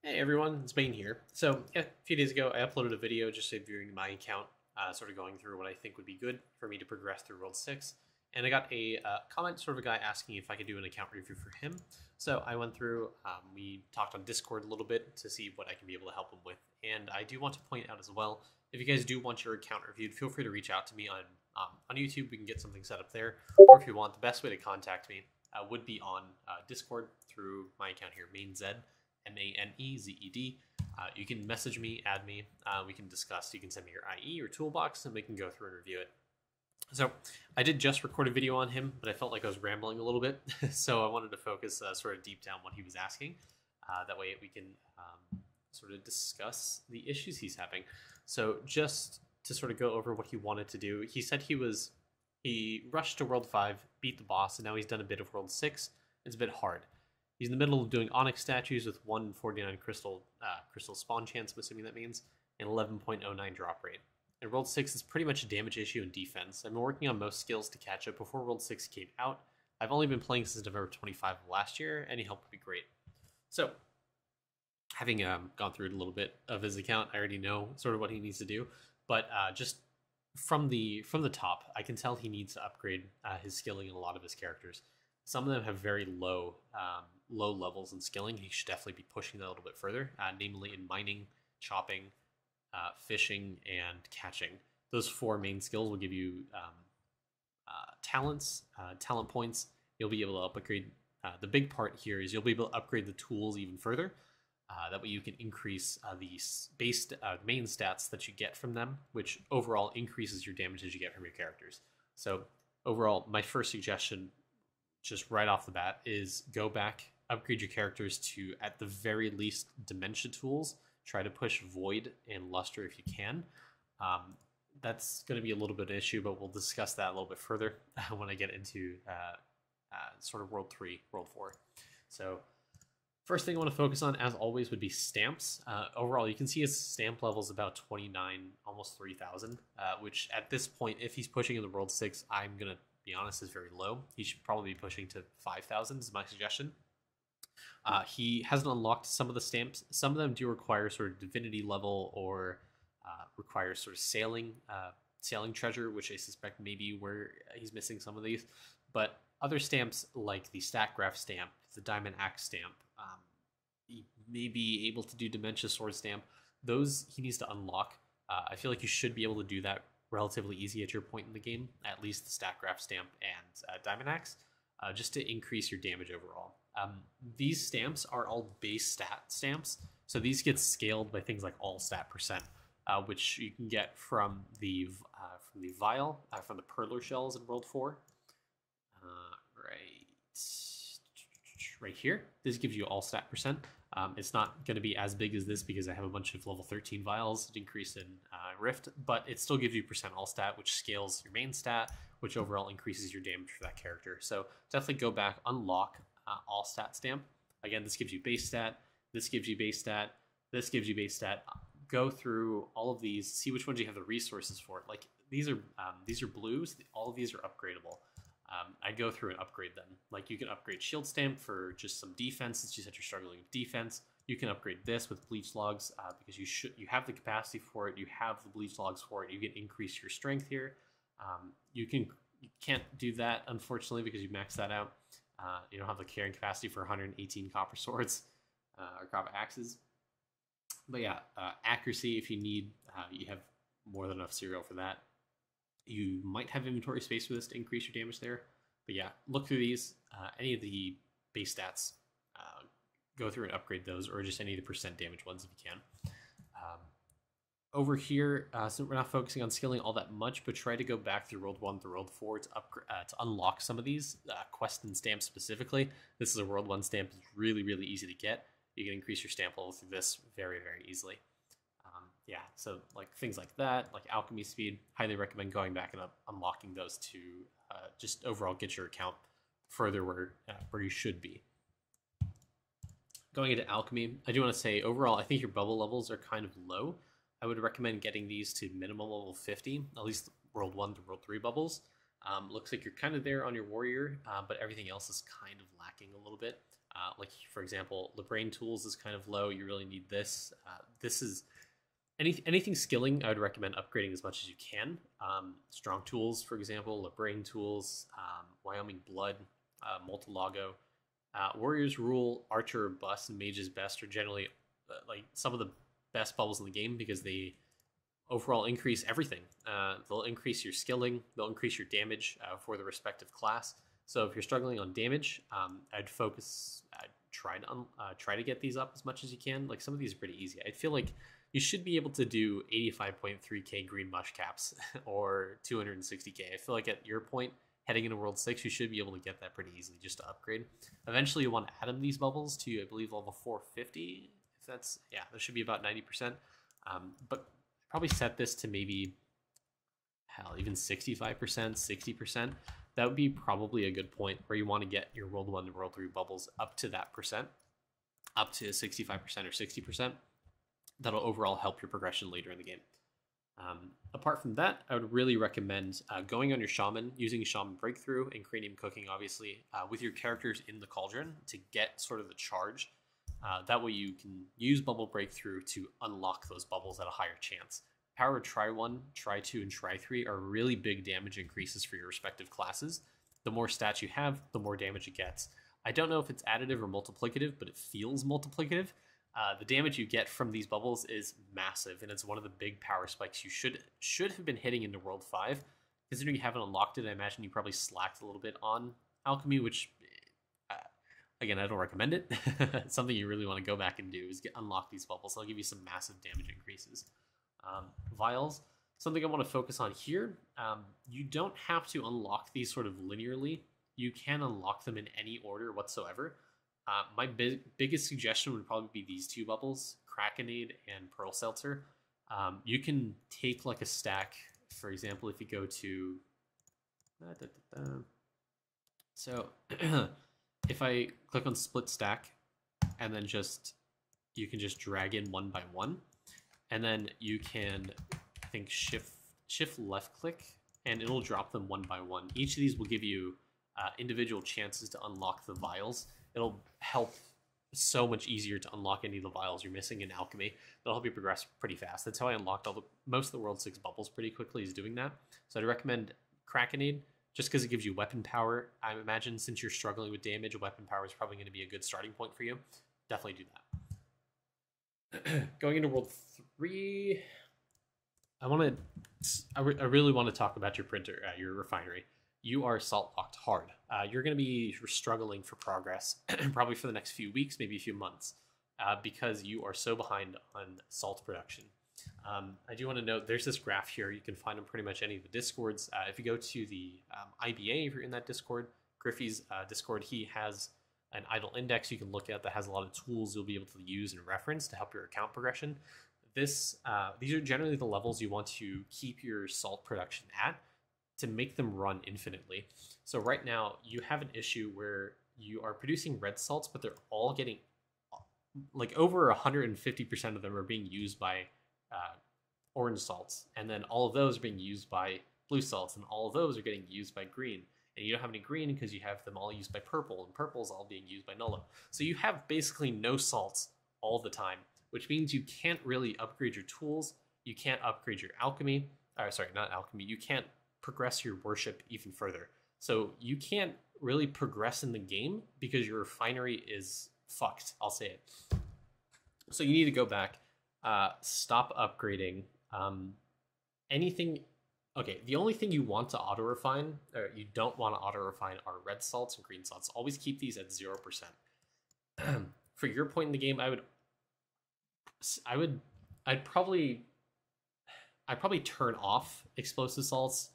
Hey everyone, it's Bane here. So, yeah, a few days ago, I uploaded a video just reviewing my account, sort of going through what I think would be good for me to progress through World 6. And I got a comment, sort of a guy asking if I could do an account review for him. So I went through, we talked on Discord a little bit to see what I can be able to help him with. And I do want to point out as well, if you guys do want your account reviewed, feel free to reach out to me on YouTube. We can get something set up there. Or if you want, the best way to contact me would be on Discord through my account here, ManeZed. ManeZed. You can message me, add me. We can discuss. You can send me your IE or toolbox, and we can go through and review it. So I did just record a video on him, but I felt like I was rambling a little bit, so I wanted to focus sort of deep down what he was asking. That way we can sort of discuss the issues he's having. So just to sort of go over what he wanted to do, he said he rushed to World 5, beat the boss, and now he's done a bit of World 6. It's a bit hard. He's in the middle of doing Onyx statues with 149 crystal spawn chance, I'm assuming that means, and 11.09 drop rate. And World 6 is pretty much a damage issue and defense. I've been working on most skills to catch up before World 6 came out. I've only been playing since November 25 of last year. Any help would be great. So, having gone through a little bit of his account, I already know sort of what he needs to do. But just from the top, I can tell he needs to upgrade his skilling in a lot of his characters. Some of them have very low levels in skilling. He should definitely be pushing that a little bit further, namely in mining, chopping, fishing, and catching. Those four main skills will give you talents, talent points. You'll be able to upgrade. The big part here is you'll be able to upgrade the tools even further. That way you can increase the base main stats that you get from them, which overall increases your damage that you get from your characters. So overall, my first suggestion, just right off the bat, is go back, upgrade your characters to, at the very least, Dementia tools. Try to push Void and Luster if you can. That's going to be a little bit of an issue, but we'll discuss that a little bit further when I get into sort of World 3, World 4. So first thing I want to focus on, as always, would be stamps. Overall, you can see his stamp level is about 29, almost 3,000, which at this point, if he's pushing in the World 6, I'm going to be honest, is very low. He should probably be pushing to 5,000 is my suggestion. He hasn't unlocked some of the stamps. Some of them do require sort of divinity level or require sort of sailing treasure, which I suspect maybe where he's missing some of these. But other stamps like the stack graph stamp, the diamond axe stamp, he may be able to do dementia sword stamp. Those he needs to unlock. I feel like you should be able to do that relatively easy at your point in the game, at least the stack graph stamp and diamond axe, just to increase your damage overall. These stamps are all base stat stamps, so these get scaled by things like all stat percent, which you can get from the vial, from the perler shells in World 4. Right here, this gives you all stat percent. It's not going to be as big as this because I have a bunch of level 13 vials increased in Rift, but it still gives you percent all stat, which scales your main stat, which overall increases your damage for that character. So definitely go back, unlock all stat stamp. Again, this gives you base stat, this gives you base stat, this gives you base stat. Go through all of these, see which ones you have the resources for. Like these are blues. All of these are upgradable. I'd go through and upgrade them. Like you can upgrade shield stamp for just some defense since you said you're struggling with defense. You can upgrade this with bleach logs because you have the capacity for it. You have the bleach logs for it. You can increase your strength here. You can't do that unfortunately because you maxed that out. You don't have the carrying capacity for 118 copper swords or copper axes. But yeah, accuracy, if you need, you have more than enough cereal for that. You might have inventory space for this to increase your damage there. But yeah, look through these. Any of the base stats, go through and upgrade those, or just any of the percent damage ones if you can. Over here, so we're not focusing on skilling all that much, but try to go back through World 1 through World 4 to unlock some of these quests and stamps specifically. This is a World 1 stamp. It's really, really easy to get. You can increase your stamp level through this very, very easily. Yeah, so like things like that, like alchemy speed, highly recommend going back and unlocking those to just overall get your account further where you should be. Going into alchemy, I do want to say overall, I think your bubble levels are kind of low. I would recommend getting these to minimum level 50, at least World 1 to World 3 bubbles. Looks like you're kind of there on your warrior, but everything else is kind of lacking a little bit. Like for example, Labrain tools is kind of low. You really need this. This is anything skilling. I would recommend upgrading as much as you can. Strong tools, for example, Labrain tools, Wyoming blood, Multilago, Warriors rule, Archer bust, and Mage's best are generally like some of the best bubbles in the game because they overall increase everything. They'll increase your skilling, they'll increase your damage for the respective class. So if you're struggling on damage, I'd try to get these up as much as you can. Like some of these are pretty easy. I feel like you should be able to do 85.3k green mush caps or 260k. I feel like at your point heading into World 6, you should be able to get that pretty easily just to upgrade. Eventually you want to add these bubbles to, I believe, level 450. If that's, yeah, that should be about 90%. But probably set this to maybe, hell, even 65%, 60%. That would be probably a good point where you want to get your World 1 to World 3 bubbles up to that percent, up to 65% or 60%. That'll overall help your progression later in the game. Apart from that, I would really recommend going on your Shaman, using Shaman Breakthrough and Cranium Cooking, obviously, with your characters in the Cauldron to get sort of the charge. That way you can use Bubble Breakthrough to unlock those bubbles at a higher chance. Power Try 1, Try 2, and Try 3 are really big damage increases for your respective classes. The more stats you have, the more damage it gets. I don't know if it's additive or multiplicative, but it feels multiplicative. The damage you get from these bubbles is massive, and it's one of the big power spikes you should have been hitting into World 5. Considering you haven't unlocked it, I imagine you probably slacked a little bit on Alchemy, which, again, I don't recommend it. It's something you really want to go back and do is unlock these bubbles. They'll give you some massive damage increases. Vials, something I want to focus on here. You don't have to unlock these sort of linearly. You can unlock them in any order whatsoever. My biggest suggestion would probably be these two bubbles, Krakenade and Pearl Seltzer. You can take like a stack, for example, if you go to... So if I click on split stack and then you can just drag in one by one, and then you can, I think, shift left click and it'll drop them one by one. Each of these will give you individual chances to unlock the vials. It'll help so much easier to unlock any of the vials you're missing in Alchemy. That'll help you progress pretty fast. That's how I unlocked most of the World 6 bubbles pretty quickly, is doing that. So I'd recommend Krakenade, just because it gives you weapon power. I imagine since you're struggling with damage, weapon power is probably going to be a good starting point for you. Definitely do that. Going into World 3, I really want to talk about your printer, your refinery. You are salt locked hard. You're going to be struggling for progress probably for the next few weeks, maybe a few months, because you are so behind on salt production. I do want to note there's this graph here. You can find on pretty much any of the Discords. If you go to the IBA, if you're in that Discord, Griffey's Discord, he has an idle index you can look at that has a lot of tools you'll be able to use and reference to help your account progression. These are generally the levels you want to keep your salt production at, to make them run infinitely. So right now you have an issue where you are producing red salts, but they're all getting like over 150% of them are being used by orange salts, and then all of those are being used by blue salts, and all of those are getting used by green, and you don't have any green because you have them all used by purple, and purple is all being used by nullo. So you have basically no salts all the time, which means you can't really upgrade your tools, you can't upgrade your alchemy, not alchemy, you can't progress your worship even further. So you can't really progress in the game because your refinery is fucked, I'll say it. So you need to go back, stop upgrading anything. Okay, the only thing you want to auto refine, or you don't want to auto refine, are red salts and green salts. Always keep these at 0%. For your point in the game, I'd probably turn off explosive salts,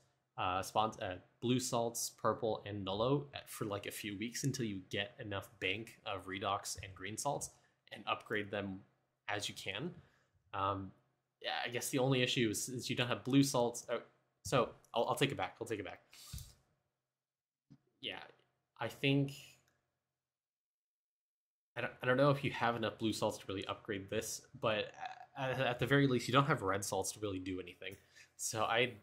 blue salts, purple, and nullo for like a few weeks until you get enough bank of redox and green salts, and upgrade them as you can. Yeah, I guess the only issue is since you don't have blue salts. So I'll take it back. Yeah, I think I don't know if you have enough blue salts to really upgrade this, but at the very least, you don't have red salts to really do anything. So I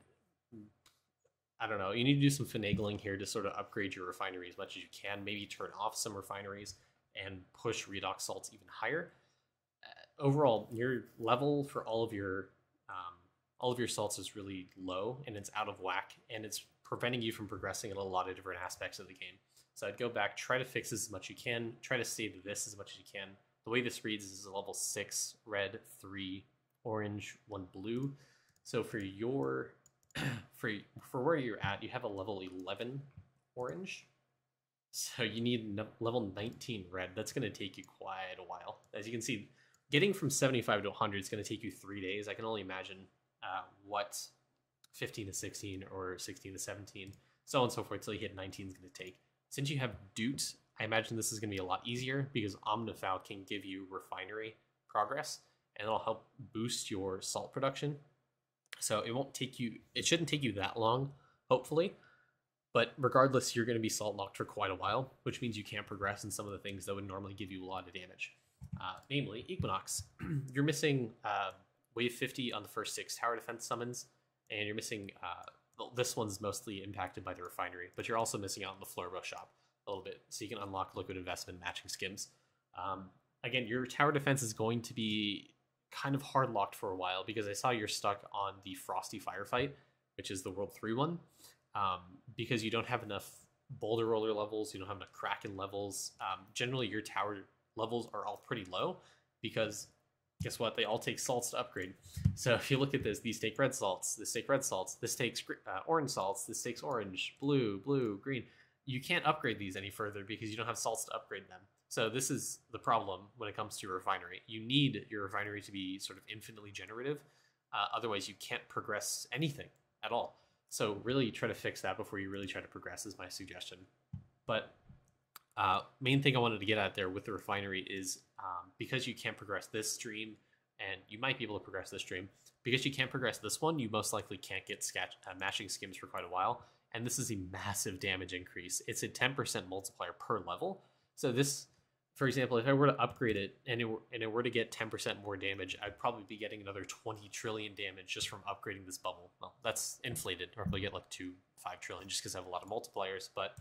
don't know. You need to do some finagling here to sort of upgrade your refinery as much as you can. Maybe turn off some refineries and push redox salts even higher. Overall, your level for all of your salts is really low, and it's out of whack, and it's preventing you from progressing in a lot of different aspects of the game. So I'd go back, try to fix this as much as you can, try to save this as much as you can. The way this reads is a level 6 red, 3 orange, 1 blue. So for your for where you're at, you have a level 11 orange. So you need level 19 red. That's going to take you quite a while. As you can see, getting from 75 to 100 is going to take you 3 days. I can only imagine what 15 to 16 or 16 to 17, so on and so forth, until you hit 19 is going to take. Since you have Doot, I imagine this is going to be a lot easier because Omnifal can give you Refinery progress, and it'll help boost your salt production. So it shouldn't take you that long, hopefully. But regardless, you're going to be salt locked for quite a while, which means you can't progress in some of the things that would normally give you a lot of damage. Namely, Equinox. You're missing wave 50 on the first 6 tower defense summons, and you're missing, this one's mostly impacted by the Refinery, but you're also missing out on the Flurbo shop a little bit, so you can unlock liquid investment matching skims. Again, your tower defense is going to be kind of hard locked for a while because I saw you're stuck on the Frosty Firefight, which is the World 3 one, because you don't have enough Boulder Roller levels, you don't have enough Kraken levels. Generally, your tower levels are all pretty low because guess what? They all take salts to upgrade. So if you look at this, these take red salts, this take red salts, this takes orange salts, this takes orange, blue, green. You can't upgrade these any further because you don't have salts to upgrade them. So this is the problem when it comes to your Refinery. You need your Refinery to be sort of infinitely generative. Otherwise, you can't progress anything at all. So really try to fix that before you really try to progress is my suggestion. But main thing I wanted to get at there with the Refinery is because you can't progress this stream, and you might be able to progress this stream, because you can't progress this one, you most likely can't get matching skims for quite a while. And this is a massive damage increase. It's a 10% multiplier per level. So this, for example, if I were to upgrade it and it were to get 10% more damage, I'd probably be getting another 20 trillion damage just from upgrading this bubble. Well, that's inflated. I'll probably get like 5 trillion just because I have a lot of multipliers, but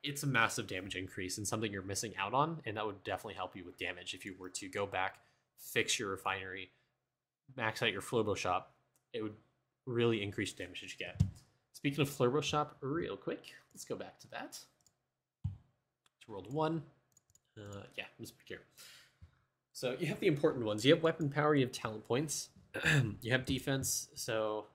it's a massive damage increase and something you're missing out on, and that would definitely help you with damage if you were to go back, fix your Refinery, max out your Flurbo shop. It would really increase the damage that you get. Speaking of Flurbo shop, real quick, let's go back to that. To World 1. Yeah, let's pick here. So you have the important ones. You have weapon power, you have talent points, you have defense. So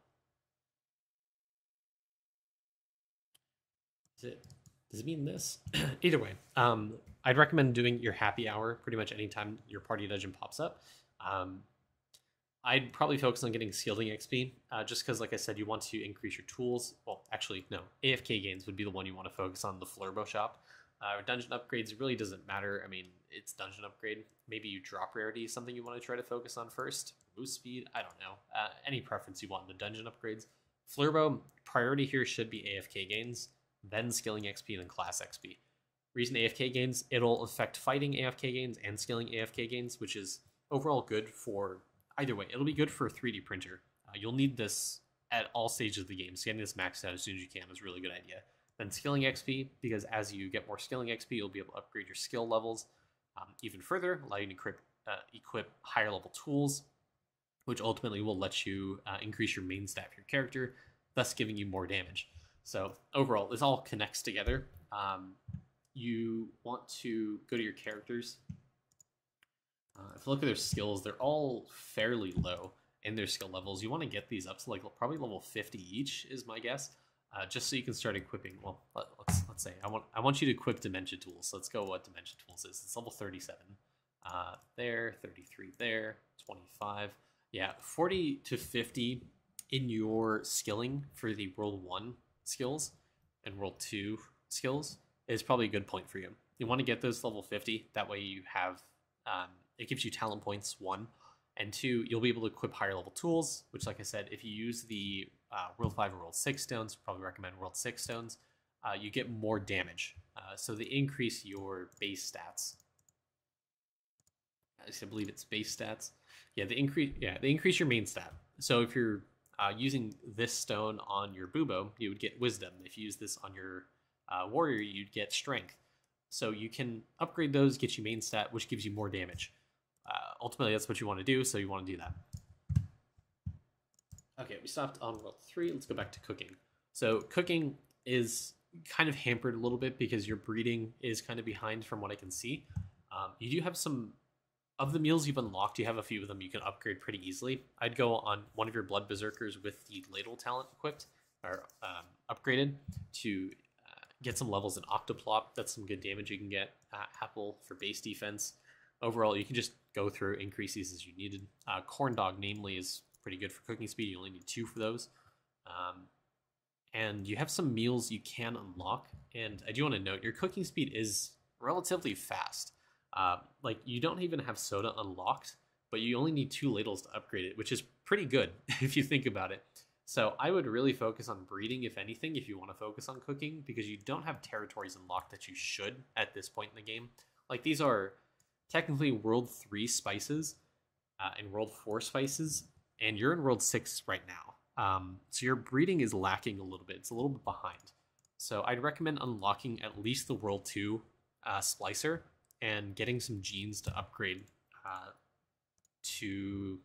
does it mean this? Either way, I'd recommend doing your happy hour pretty much anytime your party dungeon pops up. I'd probably focus on getting skilling XP, just because, like I said, you want to increase your tools. Well, actually, no. AFK gains would be the one you want to focus on, the Flurbo shop. Dungeon upgrades, it really doesn't matter. I mean, it's dungeon upgrade. Maybe you drop rarity, something you want to try to focus on first. Boost speed, I don't know. Any preference you want in the dungeon upgrades. Flurbo, priority here should be AFK gains, then skilling XP, and then class XP. Reason AFK gains, it'll affect fighting AFK gains and skilling AFK gains, which is overall good for either way. It'll be good for a 3D printer. You'll need this at all stages of the game, so getting this maxed out as soon as you can is a really good idea. Then skilling XP, because as you get more skilling XP, you'll be able to upgrade your skill levels even further, allow you to equip higher level tools, which ultimately will let you increase your main stat for your character, thus giving you more damage. So overall, this all connects together. You want to go to your characters. If you look at their skills, they're all fairly low in their skill levels. You want to get these up to like probably level 50 each is my guess, just so you can start equipping. Well, let's say I want you to equip Dementia Tools. So let's go what Dementia Tools is. It's level 37. There, 33 there, 25. Yeah, 40 to 50 in your skilling for the World 1 skills and World 2 skills is probably a good point for you. You want to get those level 50. That way you have, it gives you talent points, 1. And 2, you'll be able to equip higher level tools, which like I said, if you use the World 5 or World 6 stones, probably recommend World 6 stones, you get more damage. So they increase your base stats. I believe it's base stats. Yeah, they increase your main stat. So if you're using this stone on your Bubo, you would get wisdom. If you use this on your warrior, you'd get strength. So you can upgrade those, get you main stat, which gives you more damage. Ultimately, that's what you want to do, so you want to do that. Okay, we stopped on world 3. Let's go back to cooking. So cooking is kind of hampered a little bit because your breeding is kind of behind from what I can see. You do have some of the meals you've unlocked. You have a few of them you can upgrade pretty easily. I'd go on one of your blood berserkers with the ladle talent equipped or upgraded to get some levels in octoplop. That's some good damage you can get. Apple for base defense. Overall, you can just go through, increase these as you needed. Corn dog, namely, is pretty good for cooking speed. You only need 2 for those. And you have some meals you can unlock. And I do want to note, your cooking speed is relatively fast. Like, you don't even have soda unlocked, but you only need 2 ladles to upgrade it, which is pretty good if you think about it. So I would really focus on breeding, if anything, if you want to focus on cooking, because you don't have territories unlocked that you should at this point in the game. Like, these are technically World 3 spices and World 4 spices, and you're in World 6 right now. So your breeding is lacking a little bit. It's a little bit behind. So I'd recommend unlocking at least the World 2 splicer and getting some genes to upgrade to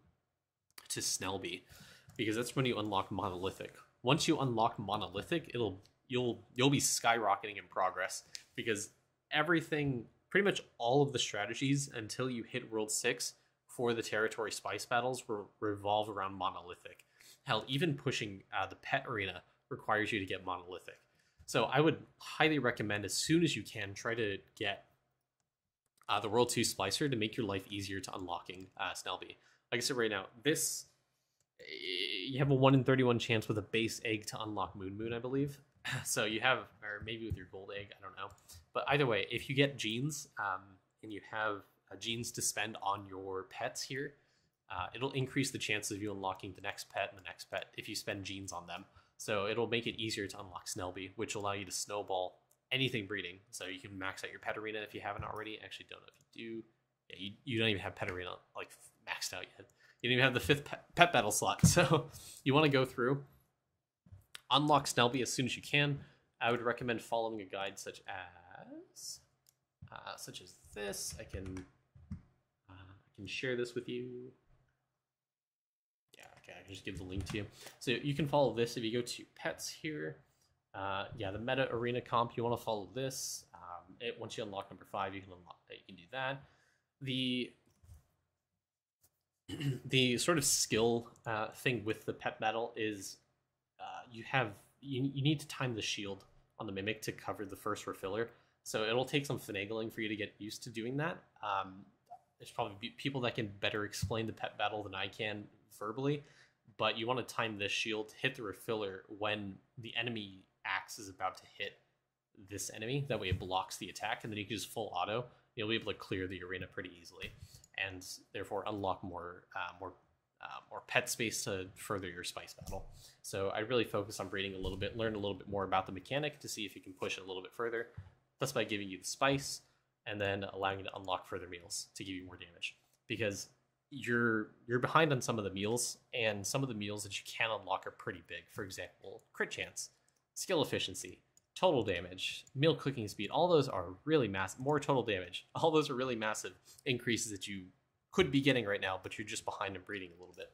Snellby, because that's when you unlock monolithic. Once you unlock monolithic, you'll be skyrocketing in progress, because everything, pretty much all of the strategies until you hit World 6 for the territory spice battles revolve around monolithic. Hell, even pushing the pet arena requires you to get monolithic. So I would highly recommend, as soon as you can, try to get the World 2 Splicer to make your life easier to unlocking Snellby. Like I said right now, this, you have a 1 in 31 chance with a base egg to unlock Moon, I believe. So you have, or maybe with your gold egg, I don't know. But either way, if you get genes and you have genes to spend on your pets here, it'll increase the chances of you unlocking the next pet and the next pet if you spend genes on them. So it'll make it easier to unlock Snellby, which will allow you to snowball anything breeding. So you can max out your pet arena if you haven't already. Actually, don't know if you do. Yeah, you don't even have pet arena like maxed out yet. You don't even have the 5th pet battle slot. So you want to go through, unlock Snellby as soon as you can. I would recommend following a guide such as this. I can share this with you. Yeah, okay, I can just give the link to you. So you can follow this if you go to pets here. Yeah, the meta arena comp, you want to follow this. Once you unlock number 5, you can do that. The sort of skill thing with the pet battle is you need to time the shield on the mimic to cover the first refiller. So it'll take some finagling for you to get used to doing that. There's probably people that can better explain the pet battle than I can verbally, but you want to time this shield, hit the refiller when the enemy axe is about to hit this enemy. That way it blocks the attack, and then you can just full auto. You'll be able to clear the arena pretty easily, and therefore unlock more pet space to further your spice battle. So I really focus on breeding a little bit, learn a little bit more about the mechanic to see if you can push it a little bit further. That's by giving you the spice and then allowing you to unlock further meals to give you more damage, because you're behind on some of the meals, and some of the meals that you can unlock are pretty big. For example, crit chance, skill efficiency, total damage, meal cooking speed. All those are really massive. More total damage. All those are really massive increases that you could be getting right now, but you're just behind in breeding a little bit.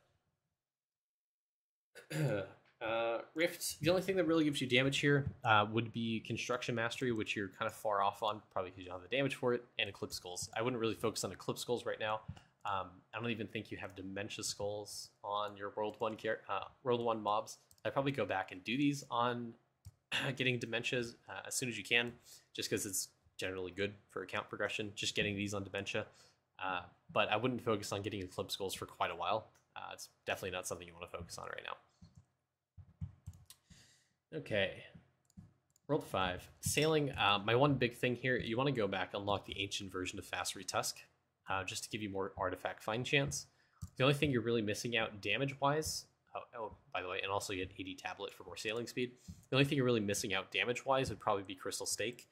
Rift, the only thing that really gives you damage here would be Construction Mastery, which you're kind of far off on, probably because you don't have the damage for it, and Eclipse Skulls. I wouldn't really focus on Eclipse Skulls right now. I don't even think you have Dementia Skulls on your World 1 mobs. I'd probably go back and do these on getting Dementias as soon as you can, just because it's generally good for account progression, just getting these on Dementia. But I wouldn't focus on getting Eclipse Skulls for quite a while. It's definitely not something you want to focus on right now. Okay, World 5. Sailing, my one big thing here, you want to go back, unlock the ancient version of Fast Retusk, just to give you more artifact find chance. The only thing you're really missing out damage-wise, by the way, and also you get 80 tablet for more sailing speed. The only thing you're really missing out damage-wise would probably be Crystal Stake.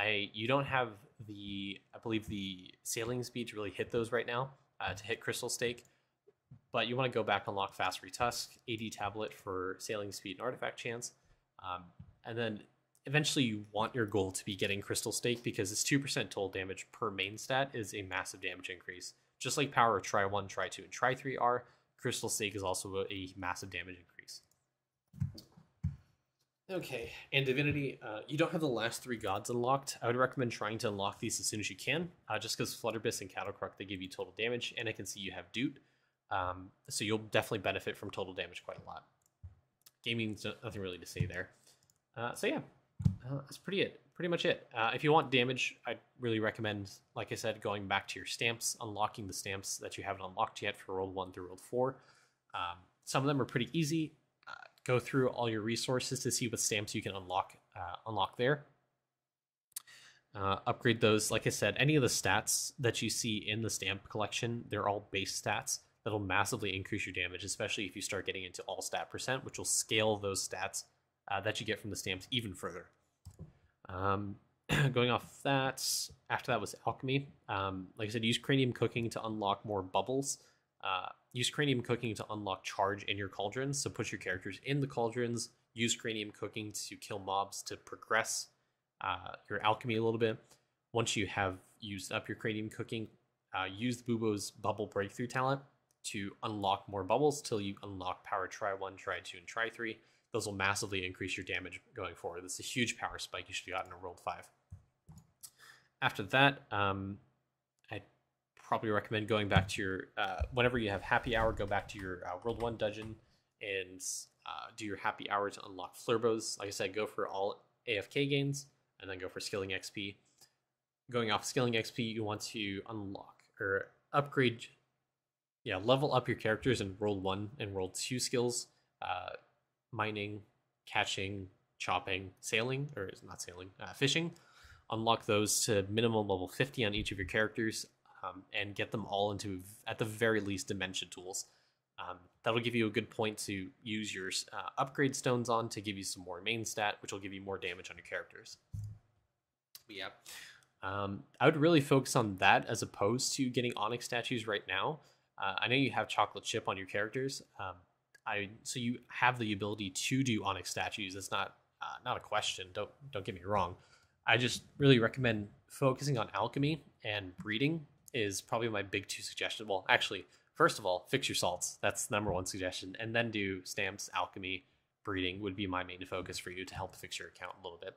You don't have I believe the sailing speed to really hit those right now, to hit Crystal Stake. But you want to go back, unlock Fast Retusk, 80 tablet for sailing speed and artifact chance. And then eventually you want your goal to be getting Crystal Stake, because it's 2% total damage per main stat is a massive damage increase. Just like Power Try 1, Try 2, and Try 3 are, Crystal Stake is also a massive damage increase. Okay, and Divinity, you don't have the last 3 gods unlocked. I would recommend trying to unlock these as soon as you can, just because Flutterbyss and Cattlecrook, they give you total damage, and I can see you have Doot, so you'll definitely benefit from total damage quite a lot. Gaming's nothing really to say there. So yeah, that's pretty much it. If you want damage, I'd really recommend, like I said, going back to your stamps, unlocking the stamps that you haven't unlocked yet for World 1 through World 4. Some of them are pretty easy. Go through all your resources to see what stamps you can unlock there. Upgrade those. Like I said, any of the stats that you see in the stamp collection, they're all base stats that'll massively increase your damage, especially if you start getting into all stat percent, which will scale those stats that you get from the stamps even further. Going off that, after that was Alchemy. Like I said, use Cranium Cooking to unlock more bubbles. Use Cranium Cooking to unlock charge in your cauldrons, so put your characters in the cauldrons. Use Cranium Cooking to kill mobs to progress your alchemy a little bit. Once you have used up your Cranium Cooking, use Bubo's Bubble Breakthrough talent to unlock more bubbles till you unlock Power Try 1, Try 2, and Try 3. Those will massively increase your damage going forward. That's a huge power spike you should have gotten in World 5. After that, I'd probably recommend going back to your, whenever you have Happy Hour, go back to your World 1 dungeon and do your Happy Hour to unlock Flurbos. Like I said, go for all AFK gains and then go for Skilling XP. Going off Skilling XP, you want to unlock or upgrade, level up your characters in World 1 and World 2 skills. Mining, catching, chopping, sailing, or not sailing, fishing. Unlock those to minimum level 50 on each of your characters, and get them all into, at the very least, Dimension tools. That'll give you a good point to use your upgrade stones on to give you some more main stat, which will give you more damage on your characters. But yeah, I would really focus on that as opposed to getting Onyx statues right now. I know you have Chocolate Chip on your characters, so you have the ability to do Onyx statues. It's not a question. Don't get me wrong. I just really recommend focusing on alchemy, and breeding is probably my big 2 suggestions. Well, actually, first of all, fix your salts. That's the #1 suggestion, and then do stamps, alchemy, breeding would be my main focus for you to help fix your account a little bit.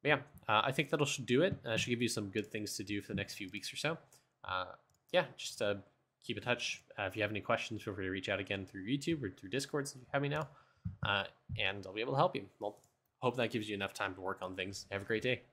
But yeah, I think that'll should do it. Should give you some good things to do for the next few weeks or so. Yeah, just keep in touch. If you have any questions, feel free to reach out again through YouTube or through Discord, so you have me now, and I'll be able to help you. Well, hope that gives you enough time to work on things. Have a great day.